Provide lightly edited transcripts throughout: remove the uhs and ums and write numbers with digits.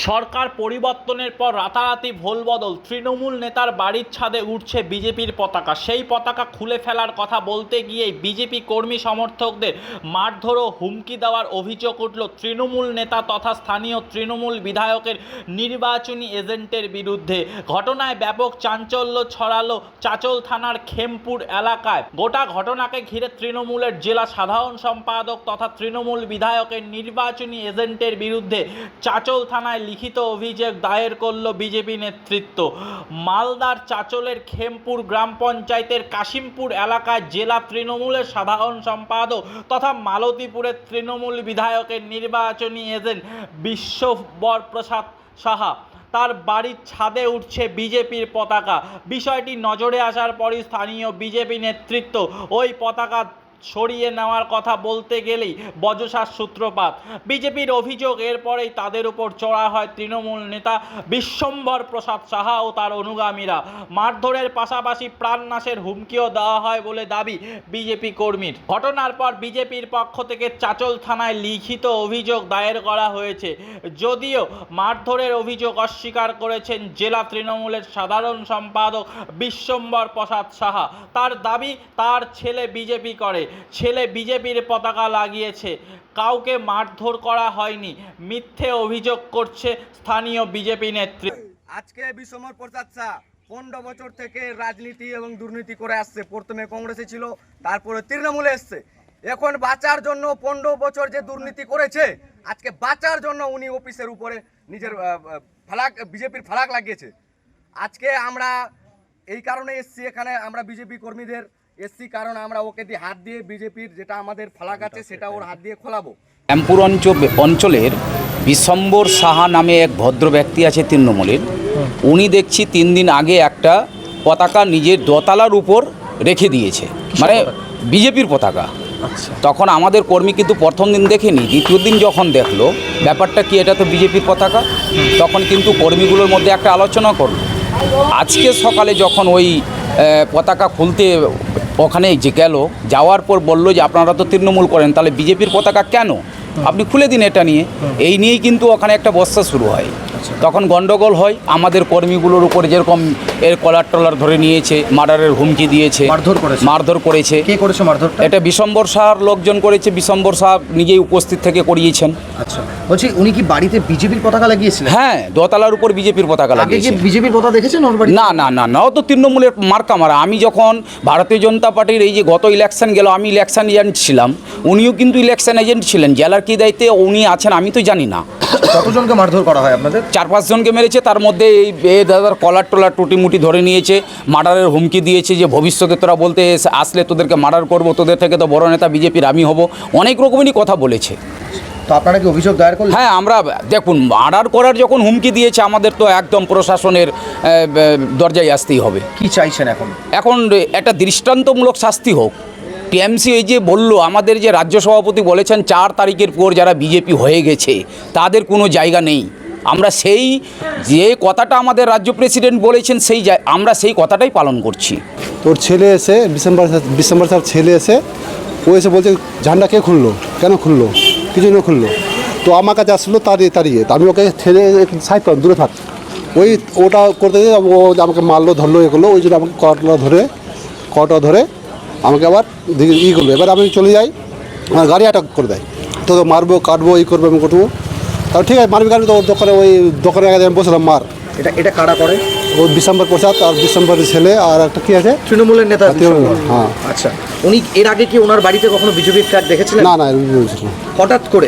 সরকার পরিবর্তনের পর রাতারাতি ভোলবদল। তৃণমূল নেতার বাড়ির ছাদে উঠছে বিজেপির পতাকা। সেই পতাকা খুলে ফেলার কথা বলতে গিয়েই বিজেপি কর্মী সমর্থকদের মারধর ও হুমকি দেওয়ার অভিযোগ উঠল তৃণমূল নেতা তথা স্থানীয় তৃণমূল বিধায়কের নির্বাচনী এজেন্টের বিরুদ্ধে। ঘটনায় ব্যাপক চাঞ্চল্য ছড়ালো চাচল থানার খেমপুর এলাকায়। গোটা ঘটনাকে ঘিরে তৃণমূলের জেলা সাধারণ সম্পাদক তথা তৃণমূল বিধায়কের নির্বাচনী এজেন্টের বিরুদ্ধে চাচল থানায় লিখিত অভিযোগ দায়ের করল বিজেপি নেতৃত্ব। মালদার চাচলের খেমপুর গ্রাম পঞ্চায়েতের কাশিমপুর এলাকায় জেলা তৃণমূলের সাধারণ সম্পাদক তথা মালতীপুরের তৃণমূল বিধায়কের নির্বাচনী এজেন্ট বিশ্বম্বর প্রসাদ সাহা তার বাড়ির ছাদে উঠছে বিজেপির পতাকা। বিষয়টি নজরে আসার পরই স্থানীয় বিজেপি নেতৃত্ব ওই পতাকা সরিয়ে নেওয়ার কথা বলতে গেলেই বচসার সূত্রপাত। বিজেপির অভিযোগ এরপরেই তাদের উপর চড়া হয় তৃণমূল নেতা বিশ্বম্বর প্রসাদ সাহা ও তার অনুগামীরা। মারধরের পাশাপাশি প্রাণনাশের হুমকিও দেওয়া হয় বলে দাবি বিজেপি কর্মীর। ঘটনার পর বিজেপির পক্ষ থেকে চাচল থানায় লিখিত অভিযোগ দায়ের করা হয়েছে। যদিও মারধরের অভিযোগ অস্বীকার করেছেন জেলা তৃণমূলের সাধারণ সম্পাদক বিশ্বম্বর প্রসাদ সাহা। তার দাবি তার ছেলে বিজেপি করে, ছেলে বিজেপির পতাকা লাগিয়েছে, কাউকে মারধর করা হয়নি, মিথ্যে অভিযোগ করছে স্থানীয় বিজেপি নেতৃত্ব। আজকে বিশ্বম্বর প্রসাদ শাহ 15 বছর থেকে রাজনীতি এবং দুর্নীতি করে আসছে। প্রথমে কংগ্রেসে ছিল, তারপরে তৃণমূলে এসছে। এখন বাঁচার জন্য 15 বছর যে দুর্নীতি করেছে, আজকে বাঁচার জন্য উনি অফিসের উপরে নিজের ফ্ল্যাগ, বিজেপির ফ্ল্যাগ লাগিয়েছে। আজকে আমরা এই কারণে এসছি এখানে, আমরা বিজেপি কর্মীদের এসছি, কারণ আমরা ওকে দিয়ে হাত দিয়ে বিজেপির যেটা আমাদের ফ্ল্যাগ আছে সেটা ওর হাত দিয়ে খোলাবো। রামপুর অঞ্চলের বিশ্বম্বর সাহা নামে এক ভদ্র ব্যক্তি আছে তৃণমূলের। উনি দেখছি 3 দিন আগে একটা পতাকা নিজের দোতলার উপর রেখে দিয়েছে, মানে বিজেপির পতাকা। তখন আমাদের কর্মী কিন্তু প্রথম দিন দেখেনি, দ্বিতীয় দিন যখন দেখলো ব্যাপারটা কি, এটা তো বিজেপির পতাকা, তখন কিন্তু কর্মীগুলোর মধ্যে একটা আলোচনা করলো। আজকে সকালে যখন ওই পতাকা খুলতে ওখানে যে গেল, যাওয়ার পর বলল যে আপনারা তো তৃণমূল করেন, তাহলে বিজেপির পতাকা কেন আপনি খুলে দিন এটা নিয়ে। এই নিয়েই কিন্তু ওখানে একটা বস্তা শুরু হয়। তখন গন্ডগোল হয়, আমাদের কর্মীগুলোর উপরে যেরকম এর কলার টলার ধরে নিয়েছে, মার্ডারের হুমকি দিয়েছে, মারধর করেছে। কে করেছে মারধরটা? এটা বিশ্বম্বর সাহার লোকজন করেছে, বিশ্বম্বর সাহা নিজেই উপস্থিত থেকে করিয়েছেন। আচ্ছা, বলছি উনি কি বাড়িতে বিজেপির পতাকা লাগিয়েছিলেন? হ্যাঁ, দোতলার উপর বিজেপির পতাকা লাগিয়েছে। বিজেপির পতাকা দেখেছেন ওর বাড়ি? না না না না, ও তো তৃণমূলের মার্কা মারা। আমি যখন ভারতীয় জনতা পার্টির এই যে গত ইলেকশন গেল, আমি ইলেকশন এজেন্ট ছিলাম, উনিও কিন্তু ইলেকশন এজেন্ট ছিলেন। জেলার কী দায়িত্বে উনি আছেন আমি তো জানি না। কতজনকে মারধর করা হয় আপনাদের? 4-5 জনকে মেরেছে, তার মধ্যে এই দাদার কলার টলার টুটিমুটি ধরে নিয়েছে, মার্ডারের হুমকি দিয়েছে যে ভবিষ্যতে তোরা বলতে আসলে তোদেরকে মার্ডার করবো, তোদের থেকে তো বড় নেতা বিজেপির আমি হব, অনেক রকমেরই কথা বলেছে। তো আপনারা কি অভিযোগ দায়ের করলেন? হ্যাঁ, আমরা দেখুন, মার্ডার করার যখন হুমকি দিয়েছে, আমাদের তো একদম প্রশাসনের দরজায় আসতেই হবে। কি চাইছেন এখন? এখন একটা দৃষ্টান্তমূলক শাস্তি হোক। টিএমসি এই যে বললো, আমাদের যে রাজ্য সভাপতি বলেছেন 4 তারিখের পর যারা বিজেপি হয়ে গেছে তাদের কোনো জায়গা নেই। আমরা সেই যে কথাটা আমাদের রাজ্য প্রেসিডেন্ট বলেছেন, আমরা সেই কথাটাই পালন করছি। তোর ছেলে এসে বিশ্বম্বর স্যার ছেলে এসে ও এসে বলছে ঝান্ডা কে খুললো, কেন খুললো, কিছু না খুললো। তো আমার কাছে আসলো তাড়িয়ে, আমি ওকে ছেড়ে সাইড করলাম, দূরে থাক। ওটা করতে গিয়ে ও আমাকে মারলো, ধরলো, এ করলো। ওই জন্য আমাকে কটা ধরে আমাকে আবার করলো। এবার আমি চলে যাই, আমার গাড়ি অ্যাটাক করে দেয়। তো মারবো, কাটবো, করবো, আমি করবো। তাহলে ঠিক আছে, মারবি কাটবি। তো ওর দোকানে আগে আমি বসলাম, মার। এটা কারা করে? ও বিশ্বম্বর প্রসাদ আর বিশ্বম্বরের ছেলে, আর একটা কি আছে তৃণমূলের নেতা। হ্যাঁ। আচ্ছা, উনি এর আগে কি ওনার বাড়িতে কখনো বিজেপির ফ্ল্যাগ দেখেছিলেন? না না, হঠাৎ করে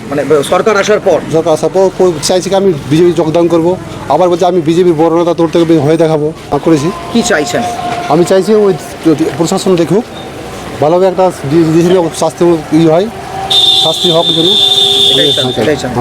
মানে সরকার আসার পর চাইছি কি আমি বিজেপি যোগদান করবো। আবার বলছে আমি বিজেপির বড় নেতা, তোর থেকে হয়ে দেখাবো, করেছি। কি চাইছেন? আমি চাইছি ওই প্রশাসন দেখুক, ভালোভাবে একটা শাস্তি হয়, শাস্তি হোক জন্য।